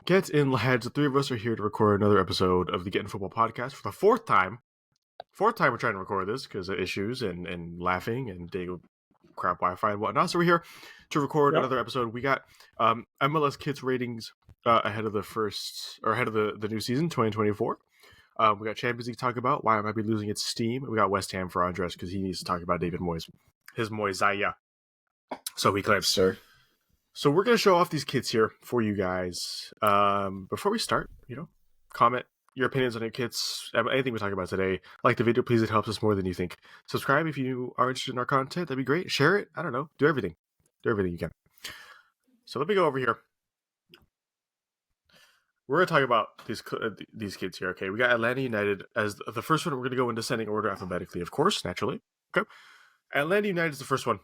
Get in, lads. The three of us are here to record another episode of the Get in Football podcast for the fourth time. Fourth time we're trying to record this because of issues and laughing and Dago crap Wi-Fi and whatnot. So we're here to record another episode. We got MLS Kids ratings ahead of the new season, 2024. We got Champions League to talk about, why it might be losing its steam. We got West Ham for Andres because he needs to talk about David Moyes. His Moyes, so he claims. Sir. So we're going to show off these kits here for you guys. Before we start, comment your opinions on your kits, anything we talk about today. Like the video, please. It helps us more than you think. Subscribe if you are interested in our content. That'd be great. Share it. I don't know. Do everything. Do everything you can. So let me go over here. We're going to talk about these kids here, okay? We got Atlanta United as the first one. We're going to go in descending order alphabetically, of course, naturally. Okay. Atlanta United is the first one.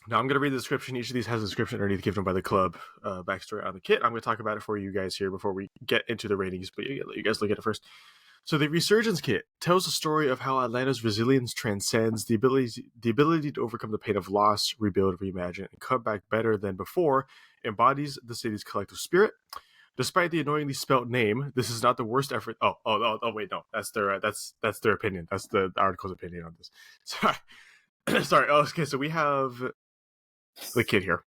Now, I'm going to read the description. Each of these has a description underneath given by the club, backstory on the kit. I'm going to talk about it for you guys here before we get into the ratings, but you guys look at it first. So the Resurgence kit tells the story of how Atlanta's resilience transcends the ability to overcome the pain of loss, rebuild, reimagine, and come back better than before, embodies the city's collective spirit. Despite the annoyingly spelt name, this is not the worst effort. Wait, no, that's their opinion. That's the article's opinion on this. Sorry. Oh, okay. So we have the kid here.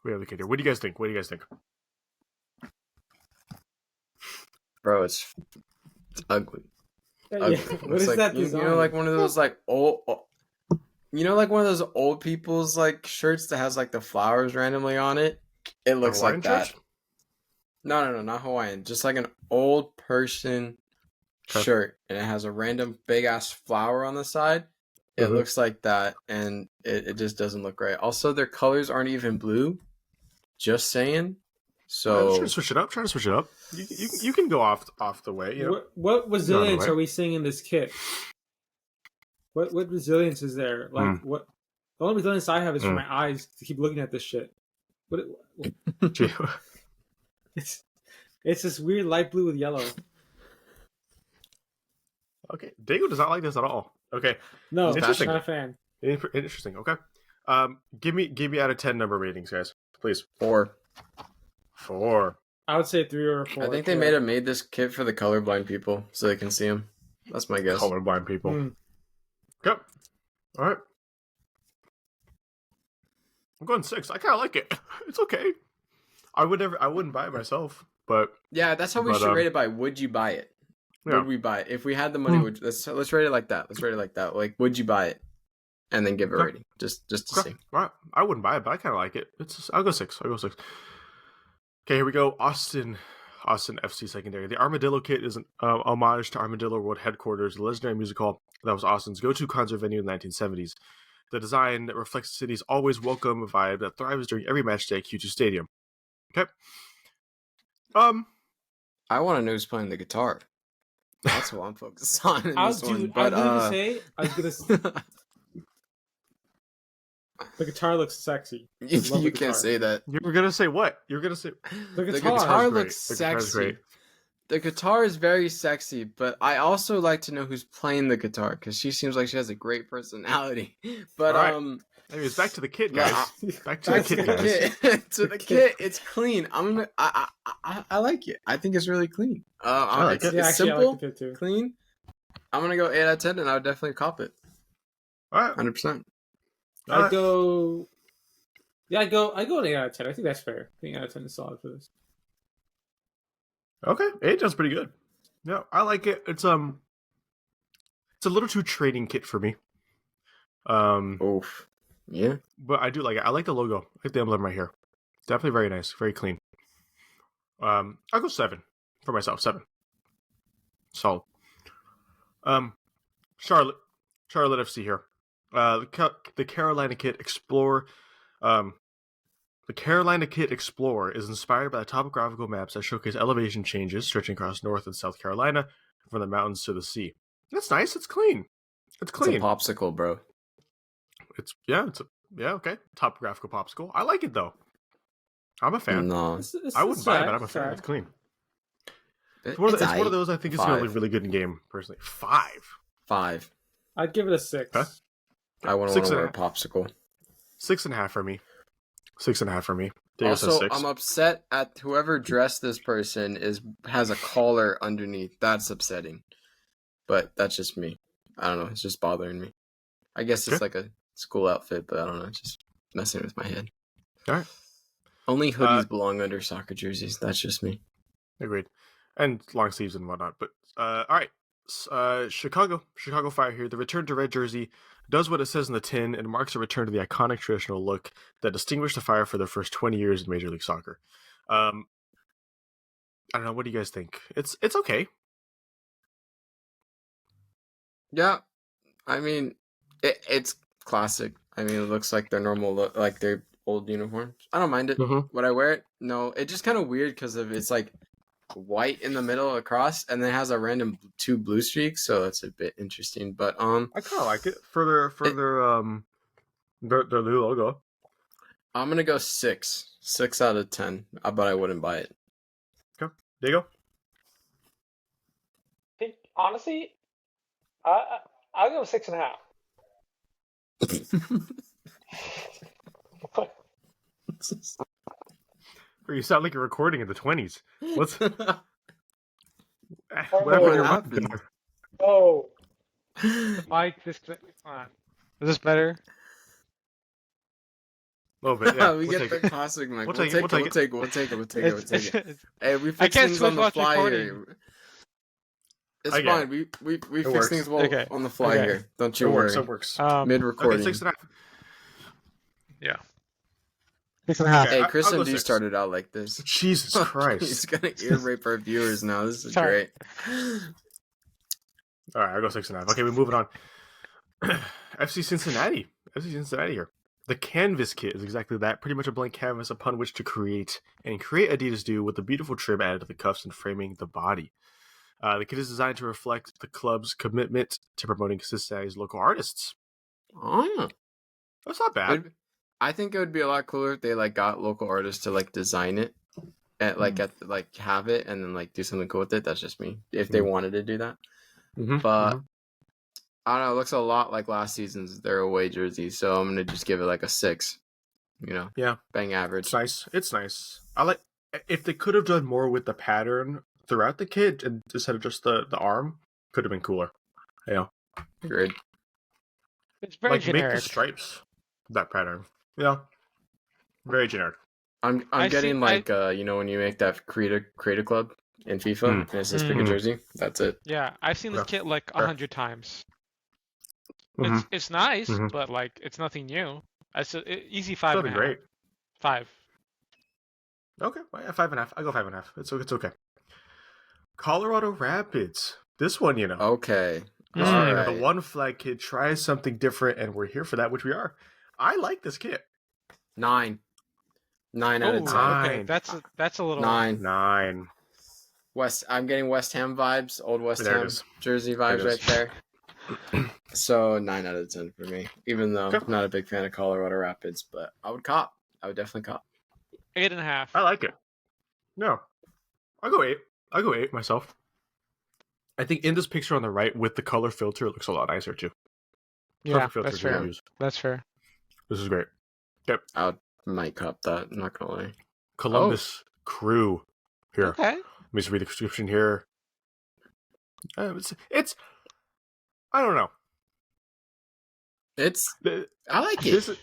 What do you guys think? Bro, it's ugly. Ugly. What is that design? Like one of those like old, like one of those old people's like shirts that has like the flowers randomly on it. It looks like that. Church? No, not Hawaiian. Just like an old person shirt, and it has a random big ass flower on the side. It looks like that, and it just doesn't look right. Also, their colors aren't even blue. Just saying. So trying to switch it up. You can go off the way. What resilience are we seeing in this kit? What resilience is there? Like what? The only resilience I have is for my eyes to keep looking at this shit. It's this weird light blue with yellow. Okay, Dago does not like this at all. Okay, no, interesting. Not a fan. Interesting. Okay, give me out of 10 number ratings, guys, please. 4. I would say 3 or 4. I think they made this kit for the colorblind people so they can see them. That's my guess. Colorblind people. Okay. All right. I'm going 6. I kind of like it. It's okay. I wouldn't buy it myself, but yeah, that's how we should rate it by. Would you buy it? Yeah. Would we buy it if we had the money? Let's rate it like that. Like, would you buy it? And then give it a rating, just to see. All right. I wouldn't buy it, but I kind of like it. I'll go 6. Okay, here we go. Austin FC secondary. The Armadillo kit is an homage to Armadillo World Headquarters, a legendary music hall that was Austin's go-to concert venue in the 1970s. The design that reflects the city's always welcome vibe that thrives during every match day at Q2 Stadium. Okay. I want to know who's playing the guitar. That's what I'm focused on. I was gonna say the guitar looks sexy. You can't say that. You were gonna say what? You're gonna say the guitar looks sexy. The guitar is very sexy, but I also like to know who's playing the guitar because she seems like she has a great personality. But anyways, back to the kit, guys. Back to the kit. It's clean. I like it. I think it's really clean. It's simple, like the kit too. Clean. I'm gonna go 8 out of 10, and I would definitely cop it. All right, 100%. I go an 8 out of 10. I think that's fair. I think 8 out of 10 is solid for this. Okay, 8 does pretty good. Yeah, I like it. It's a little too trading kit for me. Oof. Yeah. But I do like it. I like the logo. I like the emblem right here. Definitely very nice. Very clean. I'll go 7 for myself. 7. Solid. Charlotte FC here. The Carolina Kit Explorer. The Carolina Kit Explorer is inspired by the topographical maps that showcase elevation changes stretching across North and South Carolina from the mountains to the sea. That's nice. It's clean. It's clean. It's a popsicle, bro. Okay. Topographical popsicle. I like it though. I'm a fan. No, I wouldn't buy it, but I'm a fan. It's clean. It's one of those I think it's going to look really good in game. Personally, 5. I'd give it a 6. Huh? I wouldn't want to wear a popsicle. 6.5 for me. 6.5 for me. Also, I'm upset at whoever dressed this person has a collar underneath. That's upsetting. But that's just me. I don't know. It's just bothering me. I guess it's like a school outfit, but I don't know. It's just messing with my head. All right. Only hoodies belong under soccer jerseys. That's just me. Agreed. And long sleeves and whatnot. But all right. Chicago Fire here. The return to red jersey does what it says in the tin and marks a return to the iconic traditional look that distinguished the Fire for their first 20 years in Major League Soccer. I don't know. What do you guys think? It's okay. Yeah, I mean, it's classic. I mean, it looks like their normal look, like their old uniforms. I don't mind it. Mm-hmm. Would I wear it? No. It's just kind of weird because of it's like white in the middle across, and then it has a random 2 blue streaks, so it's a bit interesting. But I kind of like it for their new logo. I'm gonna go 6 out of 10, but I wouldn't buy it. Okay, there you go. I think honestly, I'll go 6.5. You sound like you're recording in the 20s. What's whatever happened? Oh, Mike, is this better? A little bit, yeah. We get the classic, Mike. We'll take it. Hey, we fix things on the fly here. It's fine. We fix things on the fly here. Don't you worry. It works. Mid-recording. Okay, 6.5. Yeah. 6.5. Hey, Chris and D started out like this. Jesus Christ. He's going to ear rape our viewers now. This is great. All right, I'll go 6.5. Okay, we're moving on. FC Cincinnati here. The canvas kit is exactly that, pretty much a blank canvas upon which to create Adidas do with a beautiful trim added to the cuffs and framing the body. The kit is designed to reflect the club's commitment to promoting Cincinnati's local artists. Oh, that's not bad. I think it would be a lot cooler if they got local artists to design it, and have it, and then do something cool with it. That's just me. If they wanted to do that, but I don't know. It looks a lot like last season's their away jersey, so I'm gonna just give it a 6. Yeah, bang average. It's nice. It's nice. I like if they could have done more with the pattern throughout the kit and instead of just the arm, could have been cooler. Yeah, agreed. It's very generic. Make the stripes that pattern. Yeah, very generic. I'm getting when you make that create a club in FIFA and it says pick a jersey. That's it. Yeah, I've seen this kit 100 times. It's nice, but it's nothing new. Easy 5.5. Great. 5. Okay, well, yeah, 5.5. I go 5.5. It's okay. Colorado Rapids. This one, Okay. Right. The one flag kid tries something different, and we're here for that, which we are. I like this kit. 9. 9 out of 10. Okay. That's a little 9. I'm getting West Ham vibes, old West Ham jersey vibes right there. So 9 out of 10 for me. Even though I'm not a big fan of Colorado Rapids, but I would definitely cop. 8.5. I like it. No, I'll go 8. I'll go 8 myself. I think in this picture on the right with the color filter, it looks a lot nicer too. Yeah, that's fair. That's fair. This is great. Yep. I might cop that. I'm not gonna lie. Columbus Crew. Here. Okay. Let me just read the description here. It's. I don't know. I like it.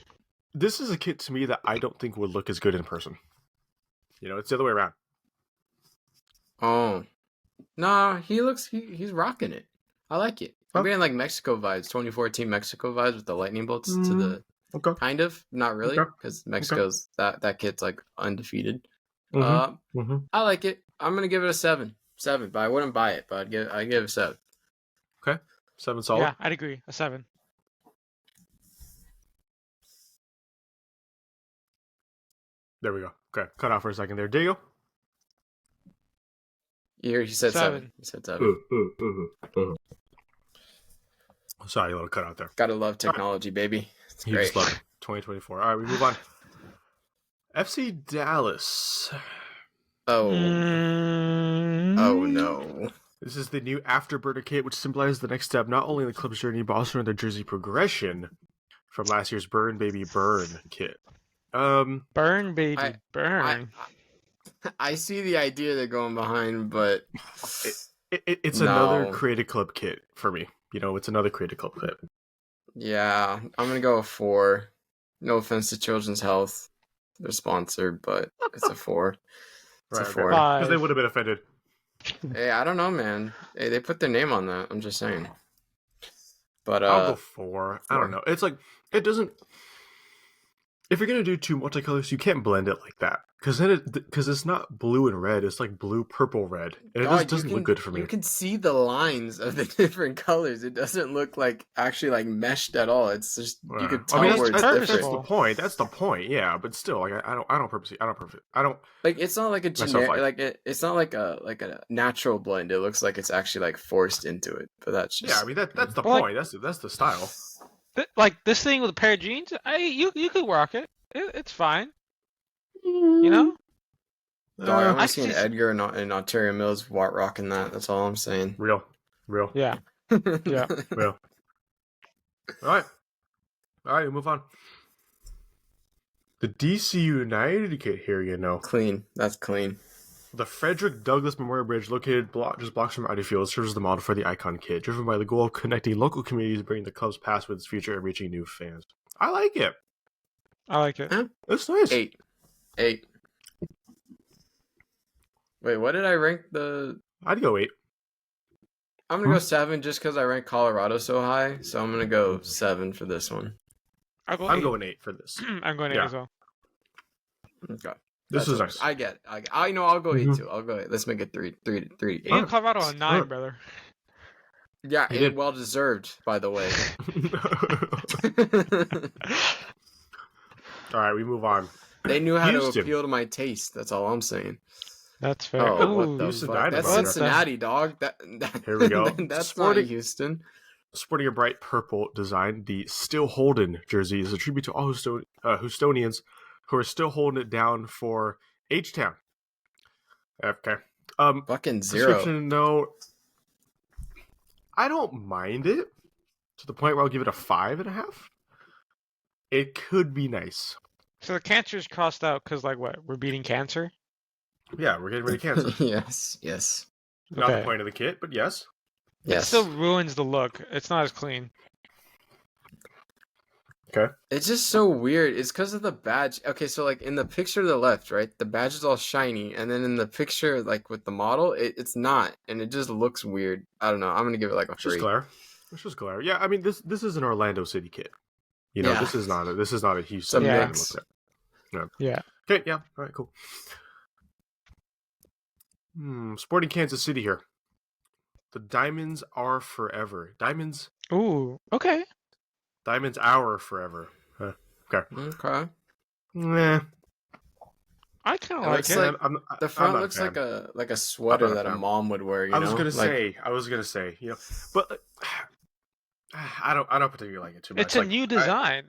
This is a kit to me that I don't think would look as good in person. It's the other way around. Oh. Nah, he's rocking it. I like it. I'm getting Mexico vibes, 2014 Mexico vibes with the lightning bolts to the kind of, not really, because Mexico's that kit's undefeated. I like it. I'm gonna give it a 7, but I wouldn't buy it. But I'd give it a 7. Okay, 7 solid. Yeah, I'd agree, a 7. There we go. Okay, cut off for a second there. There you go. He said 7. He said 7. Sorry, a little cut out there. Gotta love technology, baby. It's great. Just love it. 2024. All right, we move on. FC Dallas. Oh no. This is the new Afterburner kit, which symbolizes the next step not only in the club's journey, but also in their jersey progression from last year's Burn Baby Burn kit. Burn, baby, burn. I see the idea they're going behind, but it's another Creative Club kit for me. It's another Creative Club kit. Yeah, I'm gonna go with 4. No offense to Children's Health, they're sponsored, but it's a 4. It's a 4 because they would have been offended. Hey, I don't know, man. Hey, they put their name on that. I'm just saying. But I'll go 4. I don't know. It's like it doesn't. If you're gonna do 2 multicolors, you can't blend it like that because it's not blue and red. It's like blue, purple, red, and it just doesn't look good for me. You can see the lines of the different colors. It doesn't look like actually like meshed at all. It's just you could tell where it's different. That's the point. That's the point. Yeah, but still, like I don't purposely. I don't like. It's not like a generic. It's not like a natural blend. It looks like it's actually like forced into it. But that's just. Yeah, I mean that's the point. That's the style. Like this thing with a pair of jeans, you could rock it. It's fine. You know? Dog, I've seen Edgar and Ontario Mills rocking that. That's all I'm saying. Real. Yeah. Yeah. Real. All right, we move on. The DC United kit here, Clean. That's clean. The Frederick Douglass Memorial Bridge, located just blocks from Audi Field, serves as the model for the Icon kit, driven by the goal of connecting local communities, bringing the club's past with its future, and reaching new fans. I like it. It's nice. 8. Wait, what did I rank the? I'd go 8. I'm gonna go 7 just because I ranked Colorado so high. So I'm gonna go 7 for this one. I'm going 8 for this. I'm going 8 as well. Okay. This is nice. I get it. I know. I'll go 8 too. I'll go 8. Let's make it 3. 8. You Colorado on 9, brother. Yeah, 8 well deserved, by the way. All right, we move on. They knew how to appeal to my taste. That's all I'm saying. That's fair. Oh, what the fuck? That's Cincinnati, dog. Here we go. That's not Houston. Sporting a bright purple design, the Still Holden jersey is a tribute to all Houstonians who are still holding it down for H-Town. Okay. Fucking 0. No, I don't mind it to the point where I'll give it a 5.5. It could be nice. So the cancer's crossed out because, like, what? We're beating cancer? Yeah, we're getting rid of cancer. Yes. Not the point of the kit, but yes. It still ruins the look. It's not as clean. Okay. It's just so weird. It's because of the badge. Okay, so like in the picture to the left, right? The badge is all shiny, and then in the picture, like with the model, it's not, and it just looks weird. I don't know. I'm gonna give it like a 3. It's just glare. Yeah, I mean this is an Orlando City kit. This is not a Houston. Yeah. Yeah. Okay. Yeah. All right. Cool. Sporting Kansas City here. The Diamonds are forever. Diamonds. Ooh. Okay. Diamonds are forever. Okay. Nah. I kind of like it. Like, the front looks like a sweater that a mom would wear. I was gonna say, but I don't particularly like it too much. It's a new design.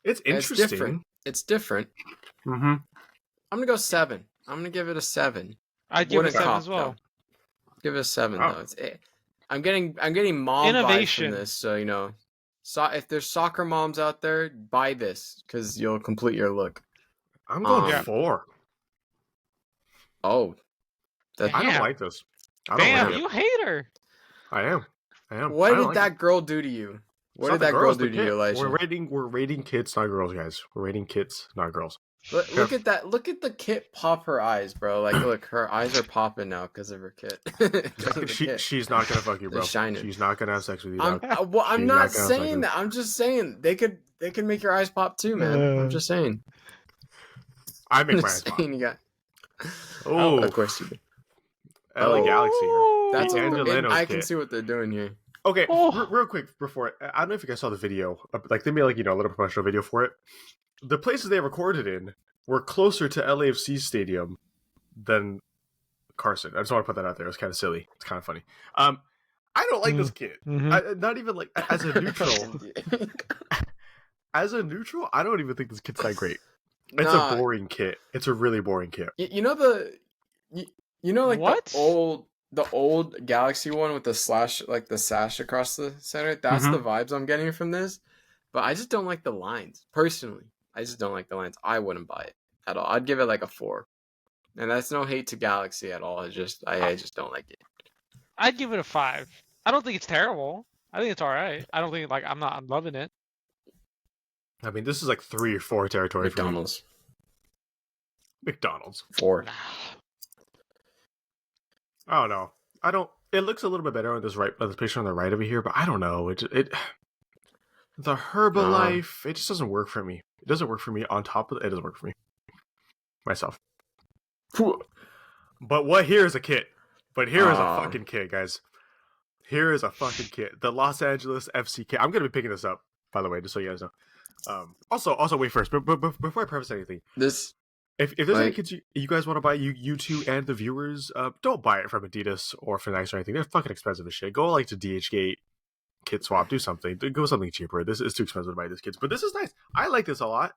It's interesting. It's different. Mm-hmm. I'm gonna go 7. I'm gonna give it a 7. I'd give it a 7 as well. Though. Give it a 7 though. I'm getting mom vibes from this, so So if there's soccer moms out there, buy this because you'll complete your look. I'm going 4. Oh, I don't like this. Damn, you hater. I am. What did that girl do to you? What did that girl do to you, Elijah? We're rating kits, not girls, guys. We're rating kits, not girls. Look at that. Look at the kit pop her eyes, bro. Like, look, her eyes are popping now because of her kit. She's not gonna fuck you, bro. She's not gonna have sex with you, dog. I'm not saying that. I'm just saying they could make your eyes pop too, man. I'm just saying. I make my eyes pop. Oh, of course you do. LA Galaxy here. That's I can see what they're doing here. Okay, real quick before I don't know if you guys saw the video. Like they made a little promotional video for it. The places they recorded in were closer to LAFC Stadium than Carson. I just want to put that out there. It's kind of silly. It's kind of funny. I don't like this kid. Mm-hmm. Not even like as a neutral. As a neutral, I don't even think this kit's that great. It's a boring kit. It's a really boring kit. What? The old Galaxy one with the slash, like the sash across the center. That's the vibes I'm getting from this. But I just don't like the lines personally. I just don't like the lines. I wouldn't buy it at all. I'd give it like a 4. And that's no hate to Galaxy at all. I just don't like it. I'd give it a 5. I don't think it's terrible. I think it's all right. I don't think I'm loving it. I mean, this is like 3 or 4 territory McDonald's. for me. McDonald's. 4. I don't know. It looks a little bit better on this picture on the right over here, but I don't know. The Herbalife, it just doesn't work for me. It doesn't work for me. On top of it doesn't work for me. Myself. But what here is a kit. But here is a fucking kit, guys. Here is a fucking kit. The Los Angeles FC kit. I'm gonna be picking this up, by the way, just so you guys know. Also wait first, but before I preface anything, if there's any kits you guys want to buy, you two and the viewers, don't buy it from Adidas or Fanatics or anything. They're fucking expensive as shit. Go like to DHgate, Kit Swap, do something. Go something cheaper. This is too expensive to buy these kits, but this is nice. I like this a lot.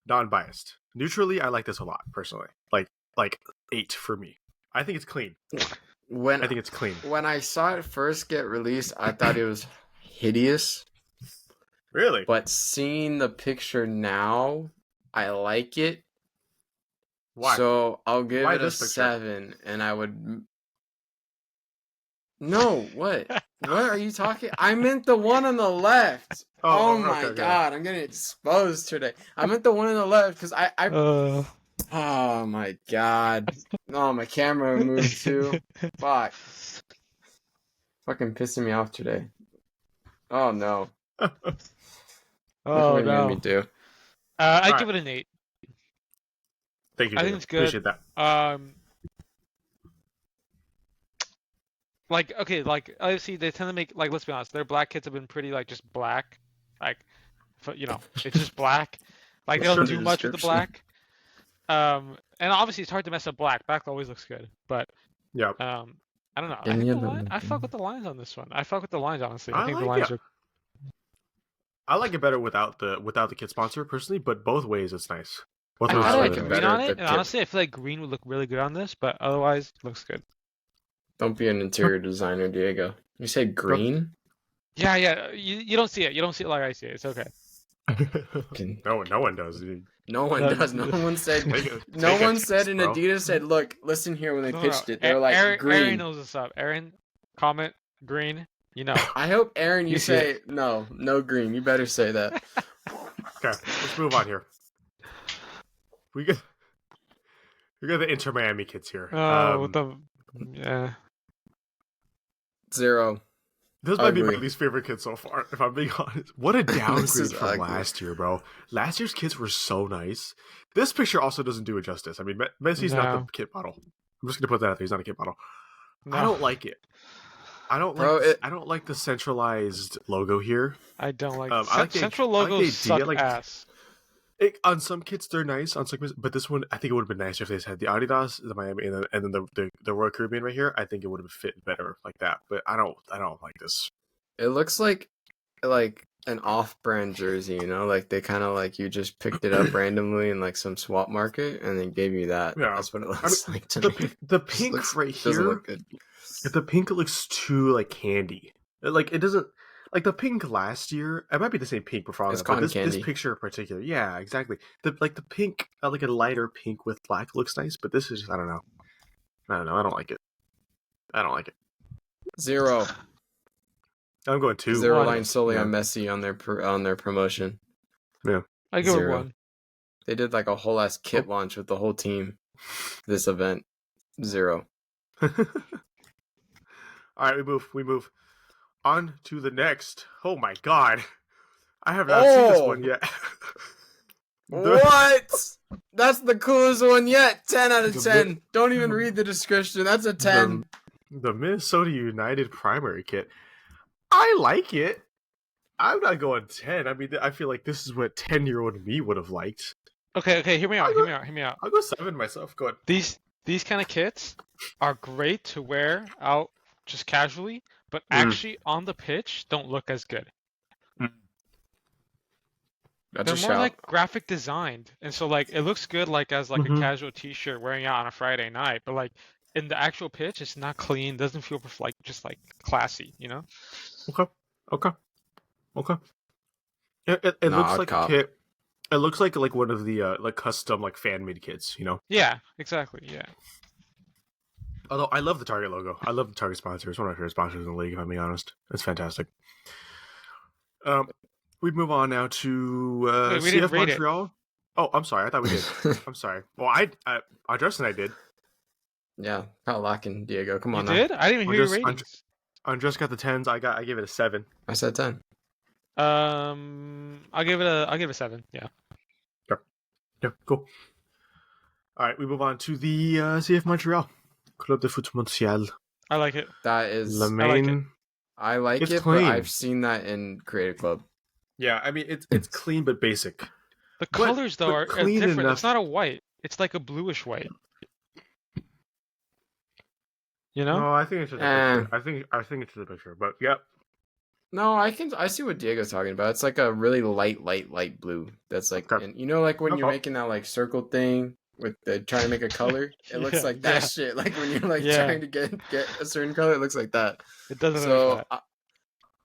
Non-biased, neutrally, I like this a lot personally. Like 8 for me. I think it's clean. I think it's clean. When I saw it first get released, I thought it was hideous. Really? But seeing the picture now, I like it. Why? So I'll give it a 7, and I would. No, what? What are you talking? I meant the one on the left. Oh my god, I'm getting exposed today. I meant the one on the left because I Oh my god. Oh, my camera moved too. Fuck. Fucking pissing me off today. Oh no. Oh what no. Me do? I'd give it an 8. Thank you. I think it's good. Appreciate that. Obviously they tend to make, like, let's be honest, their black kits have been pretty, like, just black, like, it's just black. Like, they don't do much with the black. And obviously it's hard to mess up black. Black always looks good, but yeah. I don't know. I fuck with the lines on this one. I fuck with the lines, honestly. I think the lines are. I like it better without the kit sponsor personally, but both ways it's nice. I like green on it, and honestly, I feel like green would look really good on this, but otherwise, it looks good. Don't be an interior designer, Diego. You said green? Yeah. You don't see it. You don't see it like I see it. It's okay. No one does. No one does. No one said. No one said. And Adidas said, "Look, listen here." When they pitched it, they were like, "Green." Aaron knows what's up. Aaron, comment green. You know. I hope Aaron, you say no green. You better say that. Okay, let's move on here. We got the Inter Miami kits here. Yeah. 0. This might be my least favorite kit so far, if I'm being honest. What a downgrade from last year, bro. Last year's kits were so nice. This picture also doesn't do it justice. I mean, Messi's not the kit model. I'm just gonna put that out there. He's not a kit model. No. I don't like it. I don't like the centralized logo here. I don't like central logos suck ass. On some kits they're nice, on some kits, but this one I think it would have been nicer if they had the Adidas, the Miami, and then the Royal Caribbean right here. I think it would have fit better like that. But I don't like this. It looks like an off-brand jersey, you know, like they kind of like you just picked it up randomly in like some swap market and then gave you that. Yeah, that's what it looks like to me. The pink right here doesn't look good. The pink looks too like candy. Like it doesn't. Like the pink last year, it might be the same pink before, but this picture in particular, yeah, exactly. The pink, like a lighter pink with black looks nice, but this is just, I don't know. I don't like it. 0. I'm going 2. 0 line solely on Messi on their promotion. Yeah, I go with 1. They did like a whole ass kit launch with the whole team. This event, 0. All right, we move. On to the next. Oh my god. I have not seen this one yet. What? That's the coolest one yet. 10 out of 10. Don't even read the description. That's a 10. The Minnesota United primary kit. I like it. I'm not going 10. I mean, I feel like this is what 10-year-old me would have liked. Okay, hear me out. I'll go 7 myself. Go ahead. These kind of kits are great to wear out just casually, but actually on the pitch don't look as good. They're more like graphic designed, and so like it looks good like as like a casual T-shirt wearing out on a Friday night, but like in the actual pitch, it's not clean. Doesn't feel like just like classy, you know? Okay. It looks like a kit. It looks like one of the like custom like fan made kits, you know. Yeah, exactly. Yeah. Although I love the Target logo, I love the Target sponsor. It's one of my favorite sponsors in the league. If I'm being honest, it's fantastic. We move on now to Wait, we CF didn't rate it. Montreal. Oh, I'm sorry. I thought we did. I'm sorry. Well, I Justin, I did. Yeah, kind of lacking, Diego. Come on You did? I didn't even hear your ratings. Andres got the 10s. I gave it a 7. I said 10. I'll give it a 7. Yeah. Yeah, cool. All right, we move on to the CF Montreal, Club de Foot Montreal. I like it. That is. Le Main. I like It's it, clean. but I've seen that in Creative Club. Yeah, I mean it's clean but basic. The colors though are clean different. enough. It's not a white. It's like a bluish white. You know? No, I think it's just a picture. I think it's just a picture. But yeah. No, I see what Diego's talking about. It's like a really light blue. That's like, Okay. and you know, like when No you're problem. making that like circle thing with the trying to make a color, it looks Yeah, like that yeah. shit. Like when you're like Yeah. trying to get a certain color, it looks like that. It doesn't look So like that.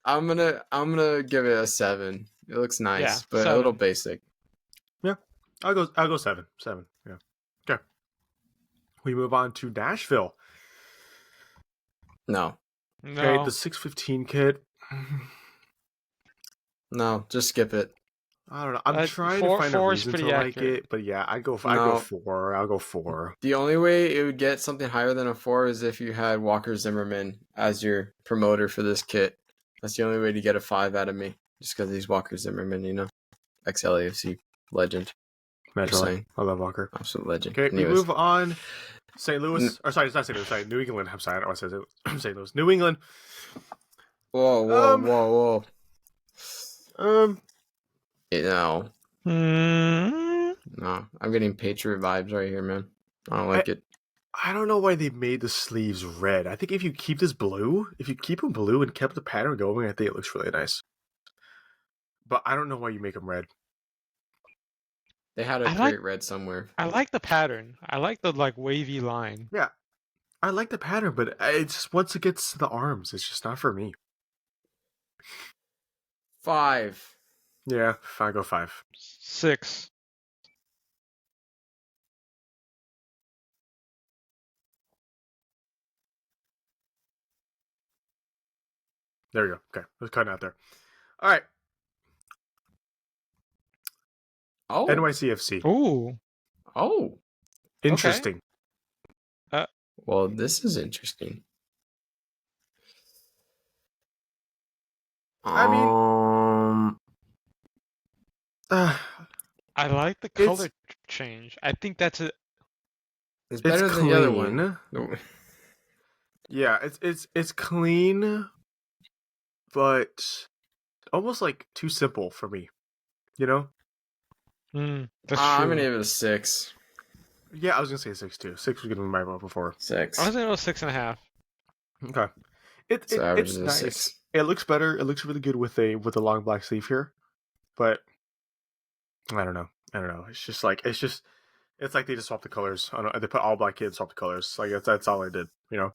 I'm gonna give it a 7. It looks nice, Yeah, but 7. a little basic. I'll go 7. 7. Yeah. Okay. We move on to Nashville. No, No. Okay, the 615 kit. no, just skip it. I don't know. I'm trying four- to find a four is reason to pretty like accurate. it, but yeah, I go No. 4. I'll go 4. The only way it would get something higher than a 4 is if you had Walker Zimmerman as your promoter for this kit. That's the only way to get a 5 out of me, just because he's Walker Zimmerman, you know, ex-LAFC legend. Naturally, saying. I love Walker. Absolute legend. Okay, we Anyways. move on. St. Louis. Or sorry, it's not St. Louis. Sorry, New England. I'm sorry, I don't want to say St. Louis. New England. Whoa. Um, You know, Mm, no, I'm getting Patriot vibes right here, man. I don't like it. I don't know why they made the sleeves red. I think if you keep this blue, if you keep them blue and kept the pattern going, I think it looks really nice. But I don't know why you make them red. They had to I create like- red somewhere. I like the pattern. I like the like wavy line. Yeah, I like the pattern, but it's just once it gets to the arms, it's just not for me. 5. Yeah, I go 5. 6. There we go. Okay, let's cut it out there. All right, Oh, NYCFC. Ooh. oh. Interesting. Well, this is interesting. I mean- I like the color change. I think that's a It's It's better than the other one. clean. No. Yeah, it's clean, but almost like too simple for me. You know? that's I'm true. gonna give it a 6. Yeah, I was gonna say 6 too. 6 was gonna be my vote before. 6. I was gonna go 6.5. Okay. So average It's is a nice. 6. It looks better. It looks really good with a long black sleeve here, but I don't know. It's just like it's like they just swapped the colors. They put all black kids, swapped the colors. Like that's all I did. You know.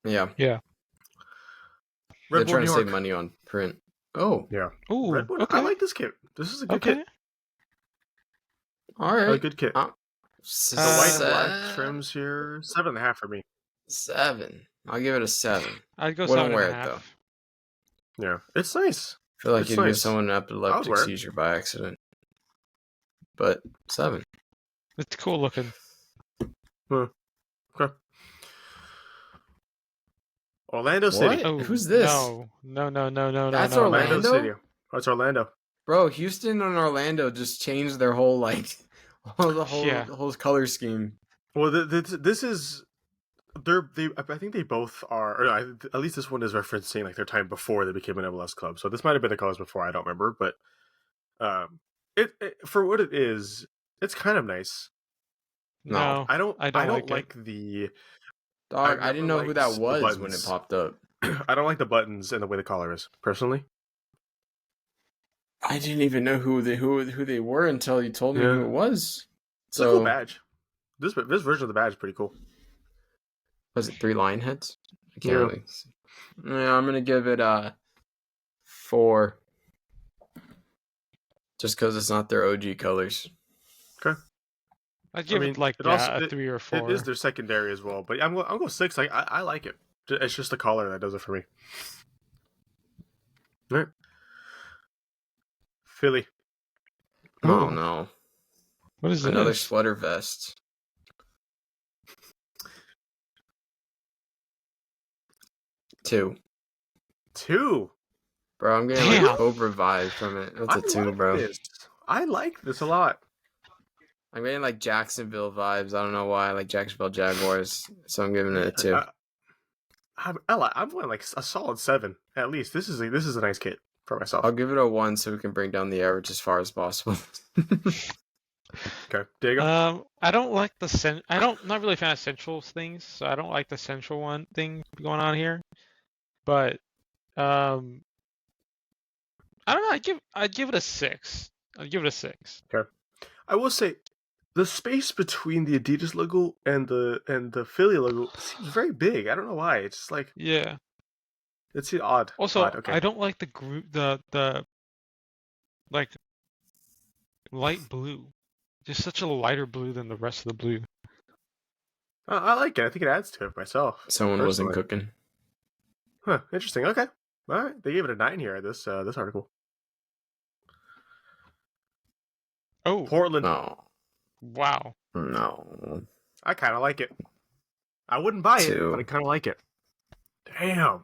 Yeah. Yeah. They're Red Bull trying New to York. save money on print. Oh, Yeah. Ooh. Red Bull. Okay. I like this kit. This is a good Okay. kit. all A right. good kit. Uh, The white and black Se- trims here. 7.5 for me. 7. I'll give it a 7. I'd go Wouldn't 7.5. wear it, though. Yeah, it's nice. I feel like It's you'd give nice. someone an I would epileptic wear it. seizure by accident. But 7. It's cool looking. Okay. Orlando City. Oh, Who's this? No. That's no. Orlando? City. Oh, it's Orlando. Bro, Houston and Orlando just changed their whole like the whole color scheme. Well, this is I think they both are. Or at least this one is referencing like their time before they became an MLS club. So this might have been the colors before. I don't remember, but it for what it is, it's kind of nice. No. I don't like it. like the. Dog, I I didn't never know who that liked the was when it buttons. popped up. I don't like the buttons and the way the collar is personally. I didn't even know who they were until you told me Yeah. who it was. It's a cool badge. This version of the badge is pretty cool. Was it 3 lion heads? I can't Yeah. really see. Yeah, I'm gonna give it a 4. Just because it's not their OG colors. Okay. I'd give it like a 3 or 4. It is their secondary as well, but I'm going 6. I like it. It's just the color that does it for me. All right. Philly. Oh no! What is another this? sweater vest? 2. Bro, I'm getting like Cobra vibe from it. That's a 2, bro. I like this a lot. I'm getting like Jacksonville vibes. I don't know why. I like Jacksonville Jaguars, so I'm giving it a 2. I'm going like a solid 7 at least. This is a nice kit for myself. I'll give it a 1 so we can bring down the average as far as possible. Okay, Diego. I don't like the not really a fan of central things, so I don't like the central one thing going on here. But I don't know. I'd give it a 6. I'd give it a 6. Okay. I will say, the space between the Adidas logo and the Philly logo seems very big. I don't know why. It's just like it's odd. Also, odd. Okay. I don't like the group the like light blue. Just such a lighter blue than the rest of the blue. I like it. I think it adds to it myself. Someone wasn't cooking. Huh. Interesting. Okay. All right. They gave it a 9 here. This article. Oh, Portland. No. Wow. No. I kind of like it. I wouldn't buy it, but I kind of like it. Damn.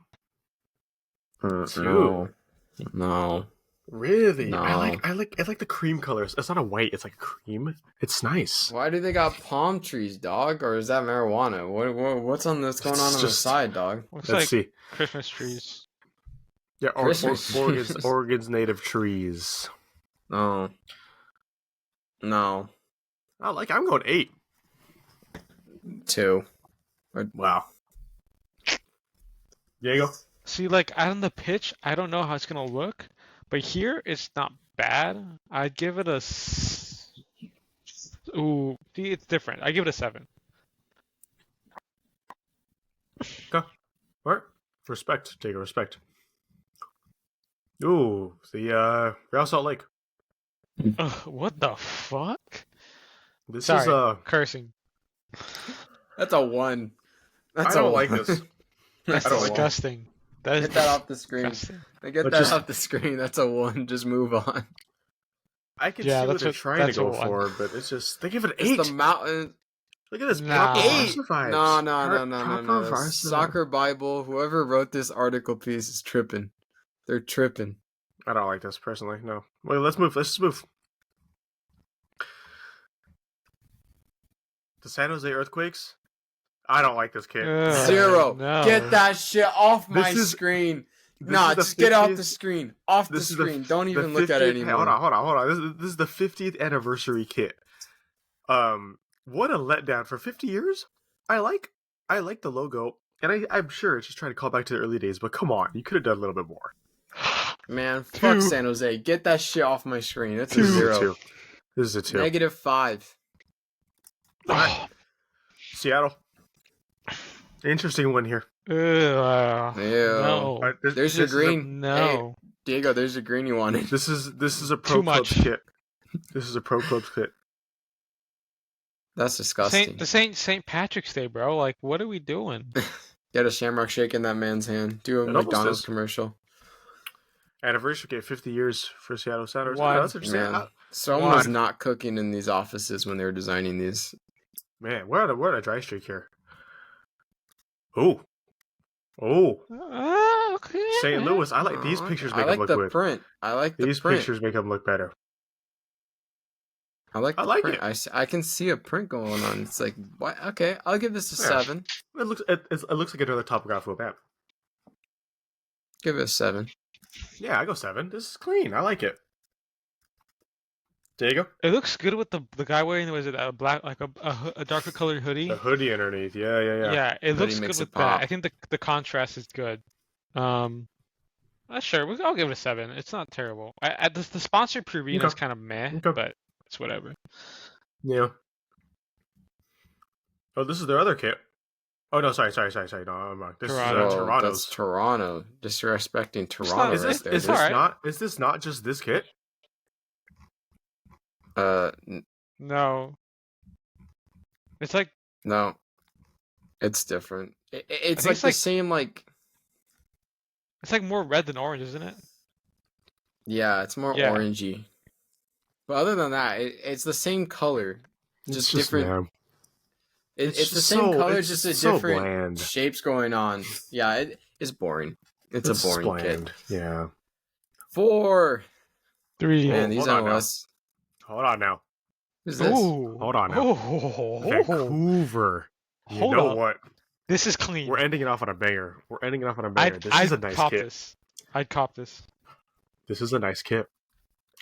2. No. Really? No. I like the cream colors. It's not a white. It's like cream. It's nice. Why do they got palm trees, dog? Or is that marijuana? What's on this going on the side, dog? Let's see. Christmas trees. Yeah, Oregon's native trees. No. I'm going 8. 2. Wow. Diego? See, like on the pitch, I don't know how it's gonna look, but here it's not bad. I'd give it a. Ooh, see, it's different. I give it a 7. Okay. All right. Respect, Diego. Respect. Ooh, the Real Salt Lake. What the fuck? This Sorry, is cursing. That's a 1. I don't like this. That's I don't like disgusting. That is Get that off the screen. disgusting. Get that off the screen. That's a 1. Just move on. I can see what they're trying to go for, but it's just they give it an 8. It's the mountain. Look at this. Nah. 8. No. Soccer Bible. Whoever wrote this article piece is tripping. They're tripping. I don't like this personally. No. Wait, let's move. Let's just move. The San Jose Earthquakes. I don't like this kid. 0. No. Get that shit off my screen. Nah, just get off the screen. Off the screen. Don't even look at it anymore. Hold on. This is the 50th anniversary kit. What a letdown for 50 years. I like the logo, and I'm sure it's just trying to call back to the early days. But come on, you could have done a little bit more. Man, fuck San Jose. Get that shit off my screen. It's a 0. This is a 2. -5. All right. Seattle. Interesting one here. No. There's your green. No. Hey, Diego, there's your green you wanted. This is a pro clubs kit. This is a pro clubs kit. That's disgusting. This ain't St. Patrick's Day, bro. Like, what are we doing? Get a shamrock shake in that man's hand. Do a McDonald's commercial. Anniversary kit, 50 years for Seattle Sounders. Why? Oh, that's interesting. Man, someone was not cooking in these offices when they were designing these. Man, we're on a dry streak here. Oh. Okay. St. Louis. I like these pictures. Make them look good. Print. I like the these print. Pictures make them look better. I like print. It. I can see a print going on. It's like, what? Okay, I'll give this a 7. It looks like another topographical map. Give it a 7. Yeah, I go 7. This is clean. I like it. Diego? It looks good with the guy wearing, was it a black, like a darker colored hoodie? The hoodie underneath. Yeah. Yeah, it looks good with that. I think the contrast is good. Sure, I'll give it a 7. It's not terrible. The sponsored Purina is kind of meh, but it's whatever. Yeah. Oh, this is their other kit. Oh no, sorry. No, I'm wrong. This is Toronto's. That's Toronto. Disrespecting Toronto. Is this not just this kit? No. It's like No. It's different. It's think like it's the like- same like. it's like more red than orange, isn't it? Yeah, it's more Yeah. orangey. But other than that, it's the same color, just different. Man, It's the same color, it's just a so different bland. shapes going on. Yeah, it's boring. It's a boring kit. bland. Yeah. 4. 3. Man, these hold on now. MLS. Hold on now. Who's this? Ooh. Hold on now. Oh. Vancouver. You Hold know up. what? This is clean. We're ending it off on a banger. This is a nice cop kit. this. I'd cop this. This is a nice kit.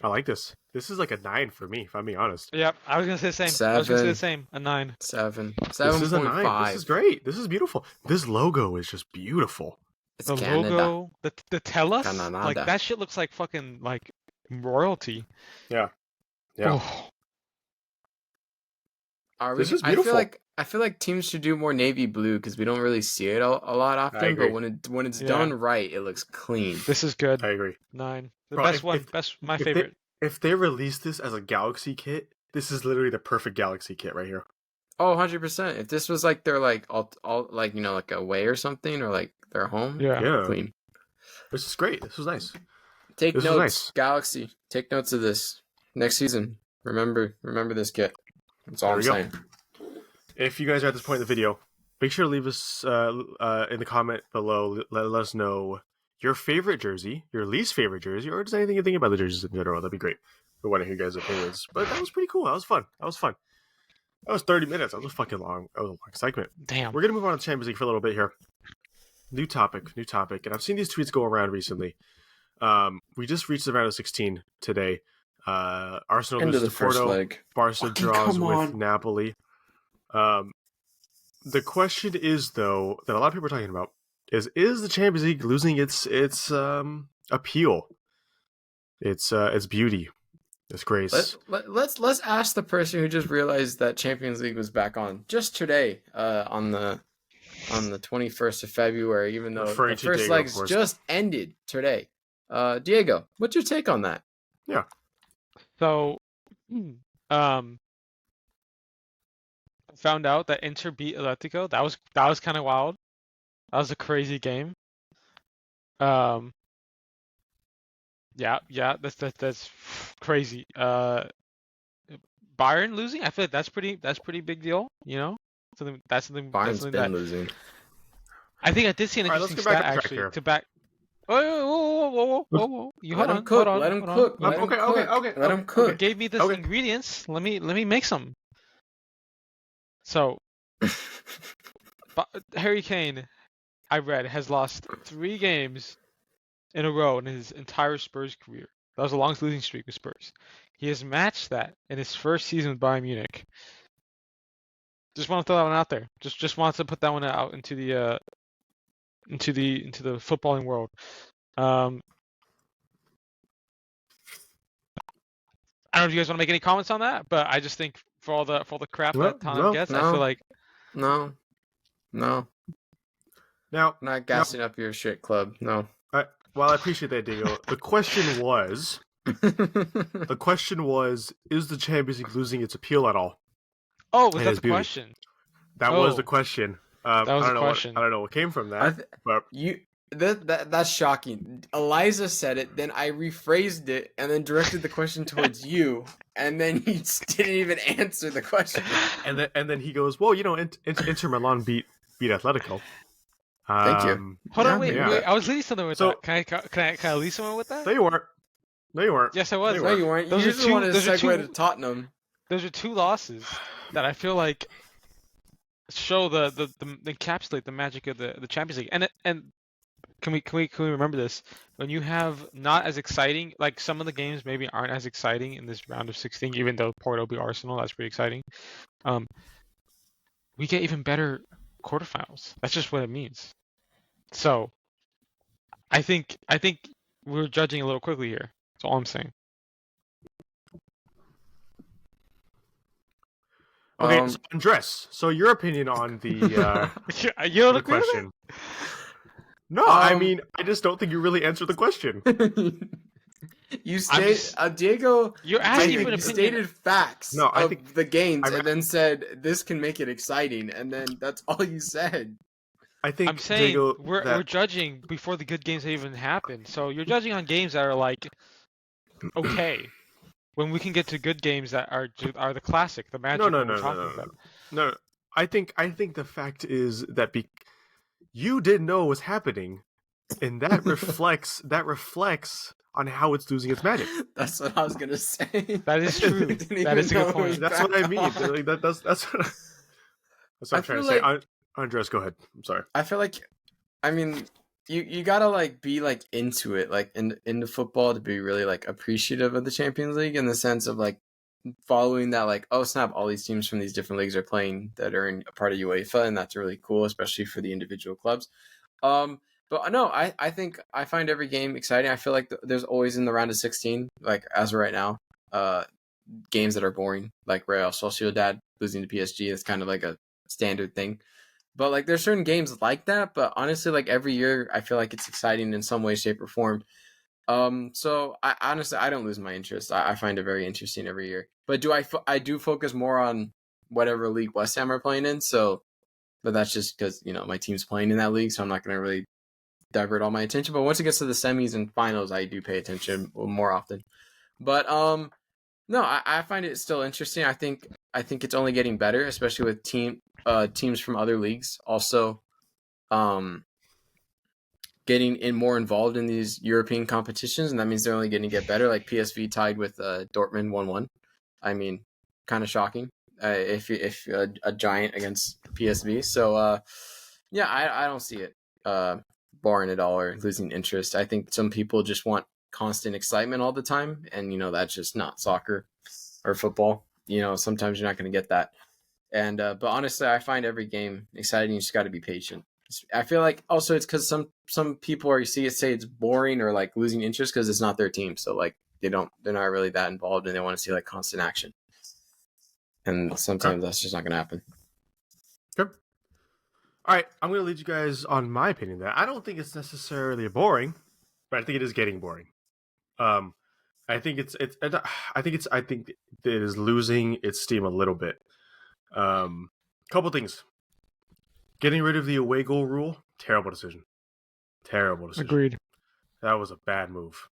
I like this. This is like a 9 for me, if I'm being honest. Yep, I was gonna say the same. I was gonna say the same. A 9. 7. This is a 9. 7.5. This is great. This is beautiful. This logo is just beautiful. It's The Canada. logo, the tellus, Canada. like that shit looks like fucking like royalty. Yeah. Oh, This is beautiful. I feel like teams should do more navy blue because we don't really see it a lot often. agree. But when it's Yeah. done right, it looks clean. this is good. I agree. 9. The Bro, best if- one. if- best. My if favorite. If they release this as a Galaxy kit, this is literally the perfect Galaxy kit right here. Oh, 100%. If this was like their like all like like away or something or like their home, Yeah. Yeah. clean. This is great. This was nice. Take This is notes, nice. Galaxy. Take notes of this next season. Remember this kit. That's all There I'm we go. saying. If you guys are at this point in the video, make sure to leave us in the comment below. Let us know your favorite jersey, your least favorite jersey, or just anything you think about the jerseys in general. That'd be great. We want to hear your guys' opinions. But that was pretty cool. That was fun. That was 30 minutes. That was a fucking long. That was a long segment. Damn. We're gonna move on to Champions League for a little bit here. New topic. And I've seen these tweets go around recently. We just reached the round of 16 today. Arsenal Into loses the to first Porto. leg. Barca Fucking draws come with on. Napoli. The question is, though, that a lot of people are talking about is the Champions League losing its appeal, its beauty, its grace? Let's ask the person who just realized that Champions League was back on just today, on the 21st of February, even though Referring the to first Diego, of legs course. just ended today. Diego, what's your take on that? So, found out that Inter beat Atletico. That was kind of wild. That was a crazy game. Yeah, that's crazy. Bayern losing, I feel like that's pretty big deal. You know, that's something Bayern's something been that losing. I think I did see an All right, let's interesting get back stat on track actually here. to back. Whoa! You Let hold him on, cook. hold on, Let him hold on. cook. Okay, Let him okay, cook. okay, Let him okay. cook. You gave me the Okay. ingredients. Let me make some. So, Harry Kane, I read, has lost 3 games in a row in his entire Spurs career. That was the longest losing streak with Spurs. He has matched that in his first season with Bayern Munich. Just want to throw that one out there. Just want to put that one out into the footballing world. I don't know if you guys want to make any comments on that, but I just think for all the crap that Tottenham gets, I feel like No. Now, I'm not gassing up your shit club. No. while I appreciate that, Diego, the question was, is the Champions League losing its appeal at all? oh, was And that his the beauty. question? That was Oh. the question. That was I don't the know question. I don't know what came from that, but That's shocking. Eliza said it, then I rephrased it, and then directed the question towards you, and then you just didn't even answer the question. and then he goes, well, you know, Inter Milan beat Atletico. Thank you. Hold on, Yeah, wait. yeah. I was leading something with So- that. Can I lead someone with that? No, you weren't. Yes, I was. They No, you weren't. Those You are just two- wanted to those are segue two- to Tottenham. Those are 2 losses that I feel like show the encapsulate the magic of the Champions League. And can we remember this? When you have not as exciting, like some of the games maybe aren't as exciting in this round of 16, even though Porto beat Arsenal, that's pretty exciting. We get even better quarterfinals. That's just what it means. So, I think we're judging a little quickly here. That's all I'm saying. Okay, so Andres, so your opinion on the You don't the agree with that? question? No, I Um, mean, I just don't think you really answered the question. You Diego. You're asking for an opinion. Stated facts of the games, and then said this can make it exciting, and then that's all you said. I'm saying Diego, we're judging before the good games even happen. So you're judging on games that are like okay, when we can get to good games that are the classic, the magic. No. I think the fact is that you didn't know what was happening, and that reflects on how it's losing its magic. That's what I was gonna say. That is true. That is a good point. That's what I mean. Like, that's what I'm trying to say. Andres, go ahead. I'm sorry. I feel like, I mean, you gotta like be like into it, like into football to be really like appreciative of the Champions League in the sense of like following that, like, oh snap, all these teams from these different leagues are playing that are in a part of UEFA, and that's really cool, especially for the individual clubs. But no, I think I find every game exciting. I feel like there's always in the round of 16, like as of right now, games that are boring, like Real Sociedad losing to PSG is kind of like a standard thing. But like there's certain games like that, but honestly, like every year, I feel like it's exciting in some way, shape, or form. So I honestly don't lose my interest. I find it very interesting every year. But I do focus more on whatever league West Ham are playing in. So, but that's just because my team's playing in that league, so I'm not going to really divert all my attention. But once it gets to the semis and finals, I do pay attention more often. But no, I find it still interesting. I think it's only getting better, especially with teams from other leagues also getting more involved in these European competitions, and that means they're only going to get better. Like PSV tied with Dortmund 1-1. I mean, kind of shocking if a giant against PSV. So yeah, I don't see it boring at all or losing interest. I think some people just want constant excitement all the time, and that's just not soccer or football. Sometimes you're not going to get that. And but honestly, I find every game exciting. You just got to be patient. I feel like also it's because some people say it's boring or like losing interest because it's not their team. So like they're not really that involved, and they want to see like constant action. And sometimes that's just not going to happen. Good. All right, I'm going to lead you guys on my opinion. That I don't think it's necessarily boring, but I think it is getting boring. I think it is losing its steam a little bit. Couple things. Getting rid of the away goal rule, terrible decision. Agreed. That was a bad move.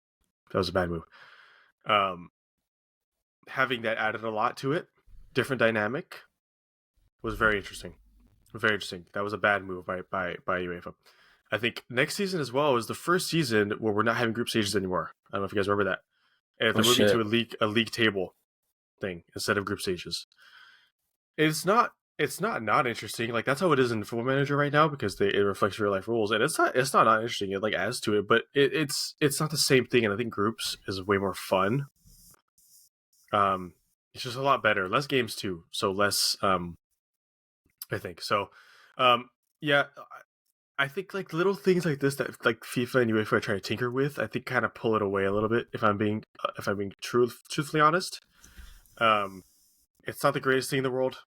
Having that added a lot to it, different dynamic, was very interesting. That was a bad move by UEFA. I think next season as well is the first season where we're not having group stages anymore. I don't know if you guys remember that. And they're moving to a league table thing instead of group stages. It's not interesting. Like that's how it is in Football Manager right now because it reflects real life rules, and it's not interesting. It like adds to it, but it's not the same thing. And I think groups is way more fun. It's just a lot better. Less games too, so less. I think so. Yeah, I think like little things like this that like FIFA and UEFA try to tinker with, I think kind of pull it away a little bit. If I'm being truthfully honest, it's not the greatest thing in the world.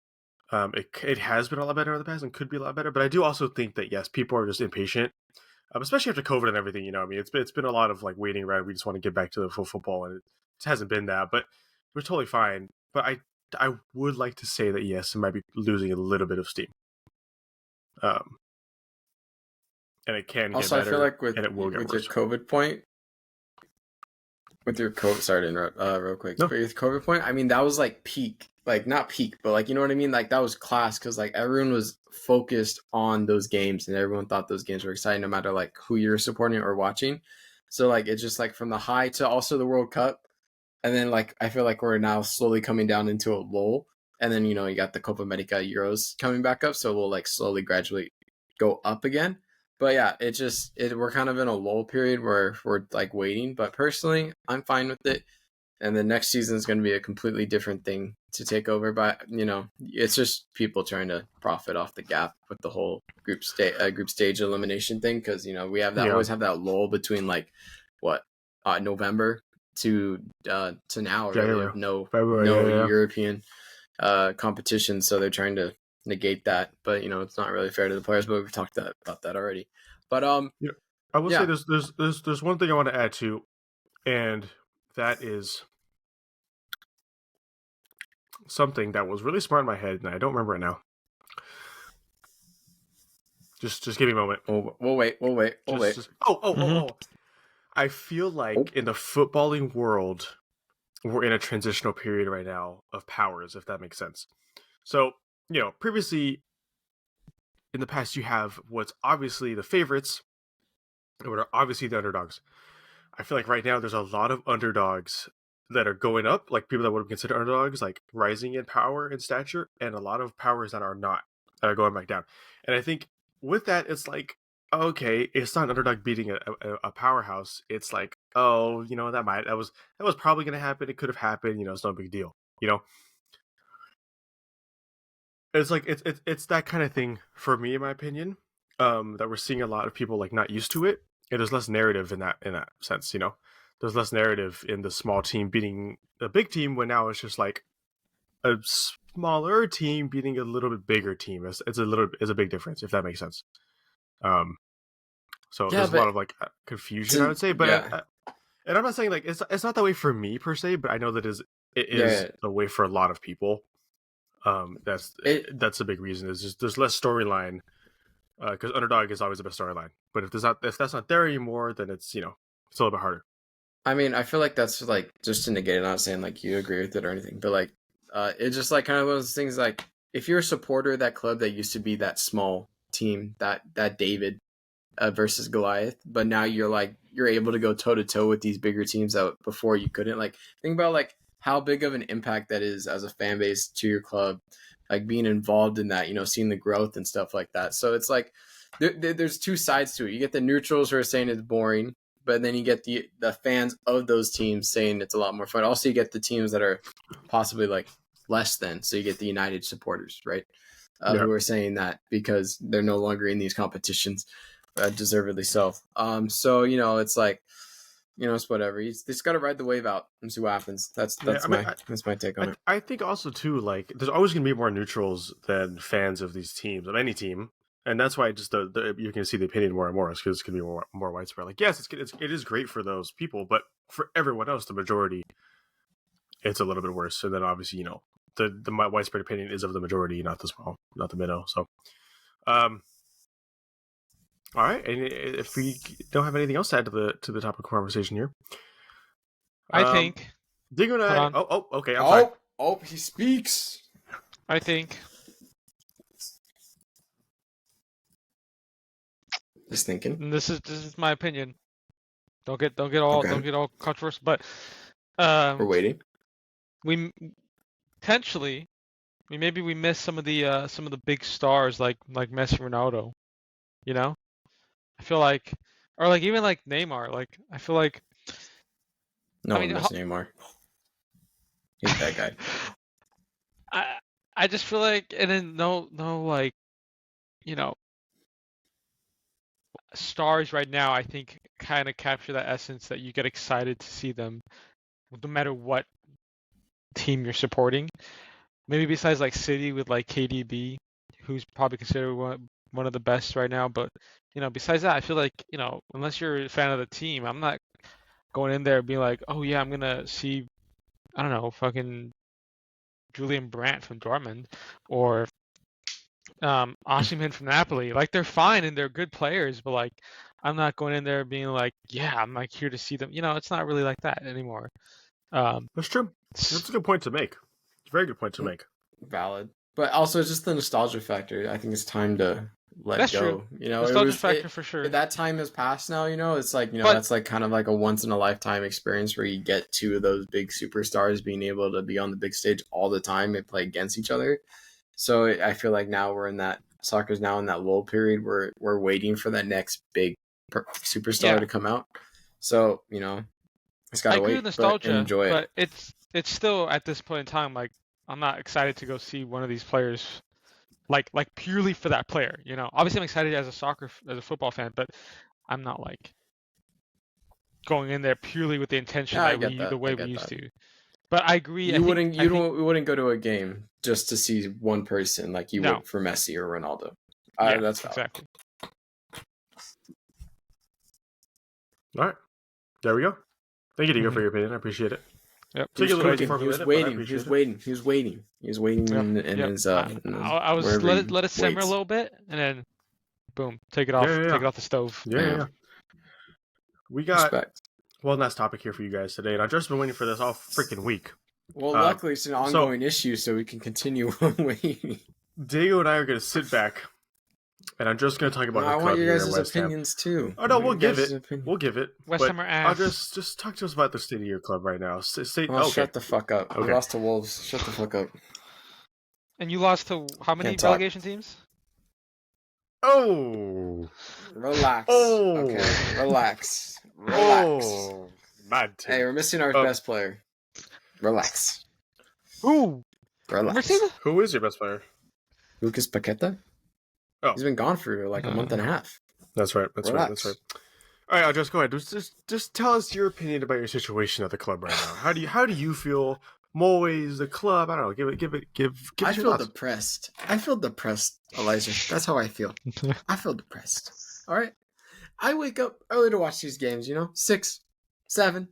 It has been a lot better in the past and could be a lot better, but I do also think that yes, people are just impatient, especially after COVID and everything. I mean, it's been a lot of like waiting around. We just want to get back to the full football, and it hasn't been that, but we're totally fine. But I would like to say that yes, it might be losing a little bit of steam. And it can also get better. I feel like with worse. Your COVID point. With your COVID, sorry to interrupt, real quick. No. But with COVID point, I mean that was like peak. Like not peak, but like you know what I mean. Like that was class because like everyone was focused on those games and everyone thought those games were exciting, no matter like who you're supporting or watching. So like it's just like from the high to also the World Cup, and then like I feel like we're now slowly coming down into a lull, and then you got the Copa America Euros coming back up, so we'll like slowly gradually go up again. But yeah, we're kind of in a lull period where we're like waiting. But personally, I'm fine with it. And the next season is going to be a completely different thing to take over. But it's just people trying to profit off the gap with the whole group stage elimination thing. Because we have that always have that lull between like November to now. Really, no European competition, so they're trying to negate that. But it's not really fair to the players. But we've talked about that already. But I will say there's one thing I want to add to, and that is something that was really smart in my head, and I don't remember it now. Just give me a moment. We'll wait. I feel like in the footballing world, we're in a transitional period right now of powers, if that makes sense. So, previously in the past, you have what's obviously the favorites, and what are obviously the underdogs. I feel like right now there's a lot of underdogs that are going up, like people that would have considered underdogs, like rising in power and stature, and a lot of powers that are not, that are going back down. And I think with that, it's like, okay, it's not an underdog beating a powerhouse. It's like, oh, that was probably going to happen. It could have happened. It's no big deal. It's like it's that kind of thing for me, in my opinion. That we're seeing a lot of people like not used to it. And there's less narrative in that sense. There's less narrative in the small team beating a big team when now it's just like a smaller team beating a little bit bigger team. It's a big difference, if that makes sense. So there's a lot of like confusion, I would say, but and I'm not saying like it's not that way for me per se, but I know that it is the way for a lot of people. That's a big reason. Is just there's less storyline because underdog is always the best storyline. But if that's not there anymore, then it's it's a little bit harder. I mean, I feel like that's like just to negate it. I'm not saying like you agree with it or anything, but like it's just like kind of one of those things. Like if you're a supporter of that club that used to be that small team, that David versus Goliath, but now you're able to go toe to toe with these bigger teams that before you couldn't. Like think about like how big of an impact that is as a fan base to your club, like being involved in that, seeing the growth and stuff like that. So it's like there's two sides to it. You get the neutrals who are saying it's boring, but then you get the fans of those teams saying it's a lot more fun. Also, you get the teams that are possibly like less than. So you get the United supporters, right? Who are saying that because they're no longer in these competitions, deservedly so. So it's like, it's whatever. You just got to ride the wave out and see what happens. That's my take on it. I think also too, like there's always going to be more neutrals than fans of these teams, of any team. And that's why just you can see the opinion more and more because it's going to be more widespread. Like, yes, it is great for those people, but for everyone else, the majority, it's a little bit worse. And then obviously, the widespread opinion is of the majority, not the small, not the minnow. So, all right. And if we don't have anything else to add to the topic of conversation here, I think. Dingo and I. Oh, okay. I'm sorry. Oh, he speaks. I think. Just thinking. This is my opinion. Don't get all controversial, but we're waiting. We potentially, maybe we miss some of the big stars like Messi, Ronaldo. I feel like, or like even like Neymar. Like I feel like. No one miss Neymar. He's that guy. I just feel like, and then no like, stars right now, I think, kind of capture that essence that you get excited to see them, no matter what team you're supporting. Maybe besides like City with like KDB, who's probably considered one of the best right now. But besides that, I feel like unless you're a fan of the team, I'm not going in there being like, oh yeah, I'm gonna see, I don't know, fucking Julian Brandt from Dortmund or Osimhen from Napoli. Like they're fine and they're good players, but like I'm not going in there being like, yeah, I'm like here to see them. It's not really like that anymore. That's true. That's a good point to make. It's a very good point to make. Valid, but also just the nostalgia factor. I think it's time to let That's go. True. Nostalgia factor for sure. That time has passed now. It's like that's like kind of like a once in a lifetime experience where you get two of those big superstars being able to be on the big stage all the time and play against each other. So I feel like now soccer's now in that lull period where we're waiting for that next big superstar to come out. So, it's gotta wait, nostalgia, but enjoy it. But it's still at this point in time, like I'm not excited to go see one of these players, like purely for that player. Obviously I'm excited as a football fan, but I'm not like going in there purely with the intention the way we used to. But I agree. You wouldn't go to a game just to see one person like you would for Messi or Ronaldo. That's valid. Exactly. All right, there we go. Thank you, Diego, for your opinion. I appreciate it. Yep. He was waiting. He was waiting in his. I was let it simmer a little bit, and then, boom, take it off. Take it off the stove. Yeah. We got one last topic here for you guys today, and I've just been waiting for this all freaking week. Well, luckily it's an ongoing issue, so we can continue waiting. Diego and I are going to sit back, and I'm just going to talk about the club. I want your guys' opinions too. Oh no, we'll give it. We'll give it. West Ham are ass. I'll just talk to us about the state of your club right now. Shut the fuck up. Okay. We lost to Wolves. Shut the fuck up. And you lost to how many relegation teams? Oh. Relax. Oh. Okay. Relax. Oh. Mad team. Hey, we're missing our best player. Relax. Who? Relax. Who is your best player? Lucas Paqueta. Oh. He's been gone for like a month and a half. That's right. That's right. All right, I'll just go ahead. Just tell us your opinion about your situation at the club right now. How do you feel? Moyes, the club. I don't know. Give it. I feel depressed. I feel depressed, Elijah. That's how I feel. I feel depressed. All right. I wake up early to watch these games. 6, 7,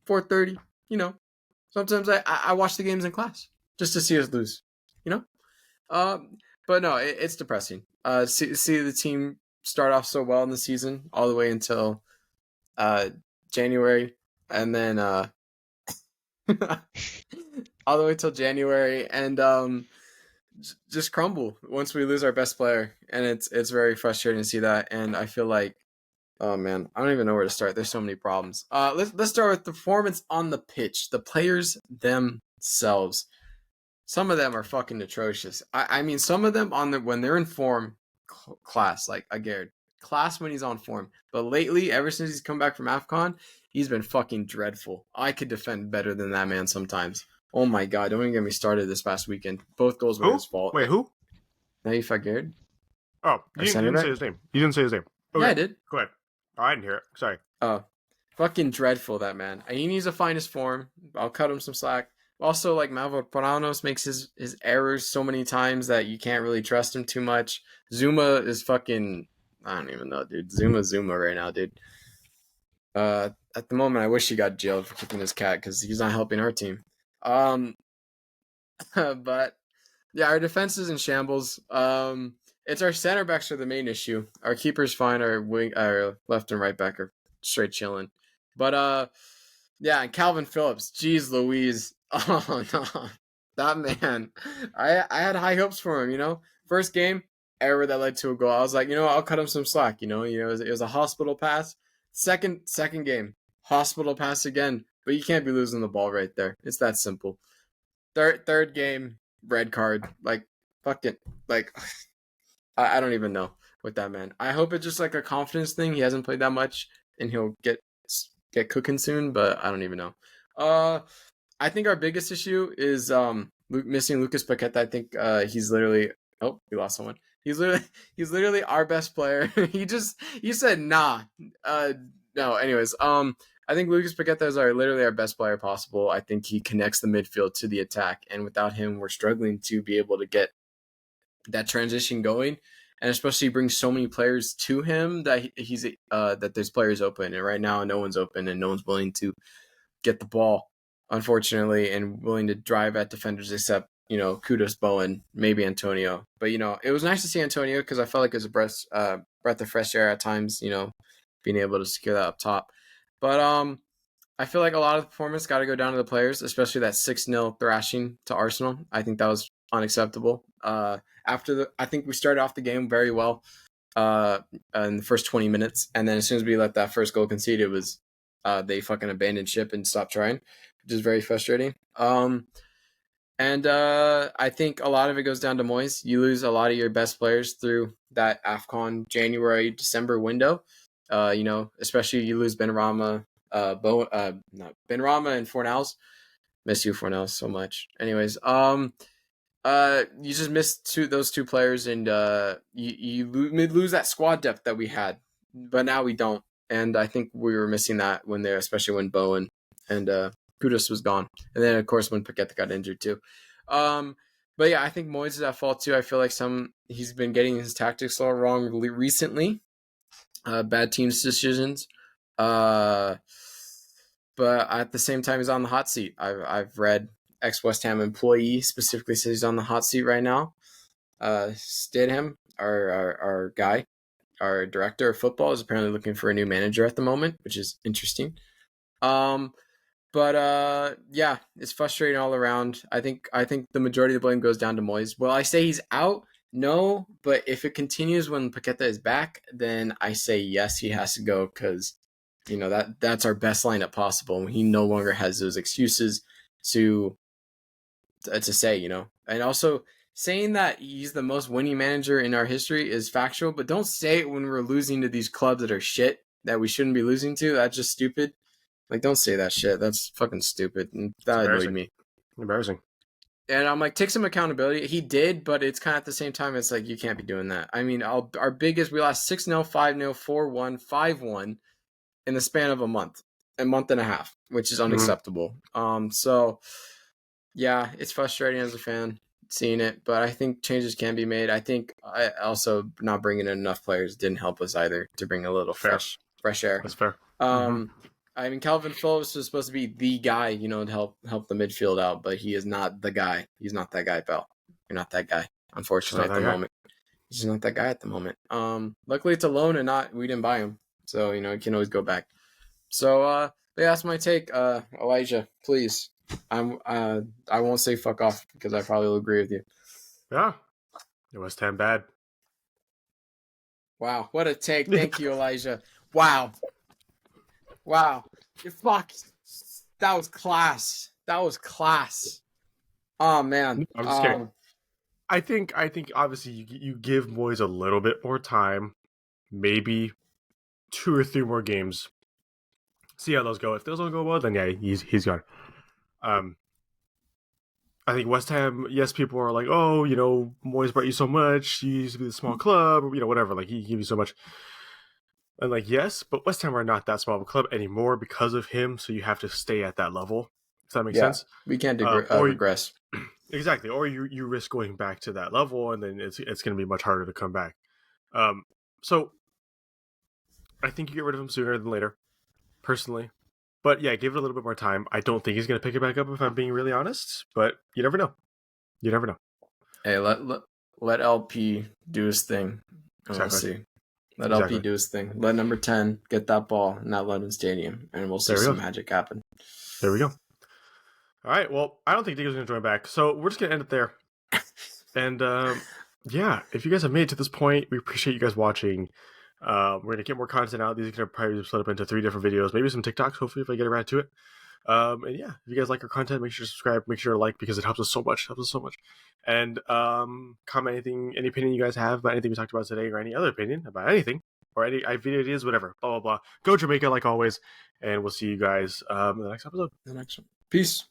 4:30. Sometimes I watch the games in class just to see us lose. But no, it's depressing. See the team start off so well in the season, all the way until January, and then all the way till January, and just crumble once we lose our best player, and it's very frustrating to see that. And I feel like, oh man, I don't even know where to start. There's so many problems. Let's start with the performance on the pitch. The players themselves. Some of them are fucking atrocious. I mean, some of them when they're in form, class, like Aguerd. Class when he's on form. But lately, ever since he's come back from AFCON, he's been fucking dreadful. I could defend better than that man sometimes. Oh my god, don't even get me started this past weekend. Both goals were his fault. Wait, who? Naif Aguerd. Oh, you didn't say his name. You didn't say his name. Okay. Yeah, I did. Go ahead. Oh, I didn't hear it. Sorry. Oh, fucking dreadful, that man. He needs to find his form. I'll cut him some slack. Also, like, Mavropanos makes his errors so many times that you can't really trust him too much. Zuma is fucking... I don't even know, dude. Zuma right now, dude. At the moment, I wish he got jailed for kicking his cat because he's not helping our team. But, yeah, our defense is in shambles. It's our center backs are the main issue. Our keeper's fine. Our left and right back are straight chilling. But, yeah, and Calvin Phillips. Jeez Louise. Oh no, that man! I had high hopes for him. First game, error that led to a goal. I was like, I'll cut him some slack. It was a hospital pass. Second game, hospital pass again. But you can't be losing the ball right there. It's that simple. Third game, red card. Like, fuck it. Like, I don't even know with that man. I hope it's just like a confidence thing. He hasn't played that much, and he'll get cooking soon. But I don't even know. I think our biggest issue is missing Lucas Paqueta. I think he's literally... Oh, we lost someone. He's literally our best player. He said nah. No, anyways. I think Lucas Paqueta is literally our best player possible. I think he connects the midfield to the attack, and without him, we're struggling to be able to get that transition going. And especially brings so many players to him that that there's players open, and right now no one's open and no one's willing to get the ball, unfortunately, and willing to drive at defenders except, Kudus, Bowen, maybe Antonio. But, it was nice to see Antonio because I felt like it was a breath of fresh air at times, being able to secure that up top. But I feel like a lot of the performance got to go down to the players, especially that 6-0 thrashing to Arsenal. I think that was unacceptable. I think we started off the game very well in the first 20 minutes. And then as soon as we let that first goal concede, it was they fucking abandoned ship and stopped trying, which is very frustrating. And I think a lot of it goes down to Moyes. You lose a lot of your best players through that AFCON January, December window. Especially you lose Benrahma, Benrahma and Fornals. Miss you, Fornals, so much. Anyways, you just missed those two players, and you lose that squad depth that we had, but now we don't. And I think we were missing that especially when Bowen and Kudus was gone. And then, of course, when Paqueta got injured too. But yeah, I think Moyes is at fault too. I feel like he's been getting his tactics all wrong recently. Bad teams decisions. but at the same time, he's on the hot seat. I've read ex-West Ham employee specifically says he's on the hot seat right now. Stidham, our guy, our director of football, is apparently looking for a new manager at the moment, which is interesting. But yeah, it's frustrating all around. I think the majority of the blame goes down to Moyes. Will I say he's out? No, but if it continues when Paqueta is back, then I say yes, he has to go because that's our best lineup possible. He no longer has those excuses to say, and also saying that he's the most winning manager in our history is factual, but don't say it when we're losing to these clubs that are shit that we shouldn't be losing to. That's just stupid. Like, don't say that shit. That's fucking stupid. And that annoyed me. Embarrassing. And I'm like, take some accountability. He did, but it's kind of at the same time, it's like, you can't be doing that. I mean, our biggest, we lost 6-0, 5-0, 4-1, 5-1 in the span of a month and a half, which is unacceptable. So, yeah, it's frustrating as a fan seeing it, but I think changes can be made. I think also not bringing in enough players didn't help us either to bring a little fresh air. That's fair. I mean, Calvin Phillips was supposed to be the guy, to help the midfield out, but he is not the guy. He's not that guy, pal. You're not that guy, unfortunately, at the moment. He's just not that guy at the moment. Luckily, it's a loan and we didn't buy him, so he can always go back. So, that's my take. Elijah, please. I won't say fuck off because I probably will agree with you. Yeah, it was 10 bad. Wow, what a take! Thank you, Elijah. Wow. Fuck. That was class. Oh man. I'm just kidding. I think obviously you give Moyes a little bit more time, maybe 2 or 3 more games. See how those go. If those don't go well, then yeah, he's gone. I think West Ham, yes, people are like, oh, Moyes brought you so much. You used to be the small club, or whatever. Like, he gave you so much. And like, yes, but West Ham are not that small of a club anymore because of him. So you have to stay at that level. Does that make sense? We can't regress. Exactly. Or you risk going back to that level, and then it's going to be much harder to come back. So I think you get rid of him sooner than later, personally. But yeah, give it a little bit more time. I don't think he's going to pick it back up if I'm being really honest. But you never know. Hey, let LP do his thing. Exactly. We'll see. Let LP do his thing. Let number 10 get that ball in that London Stadium, and we'll see some magic happen. There we go. All right. Well, I don't think Diego's going to join back, so we're just going to end it there. And yeah, if you guys have made it to this point, we appreciate you guys watching. We're going to get more content out. These are going to probably be split up into 3 different videos, maybe some TikToks, hopefully, if I get around to it. And yeah, if you guys like our content, make sure to subscribe, make sure to like, because it helps us so much. And comment any opinion you guys have about anything we talked about today, or any other opinion about anything, or any video ideas, whatever, blah, blah, blah. Go Jamaica, like always, and we'll see you guys in the next episode. Peace.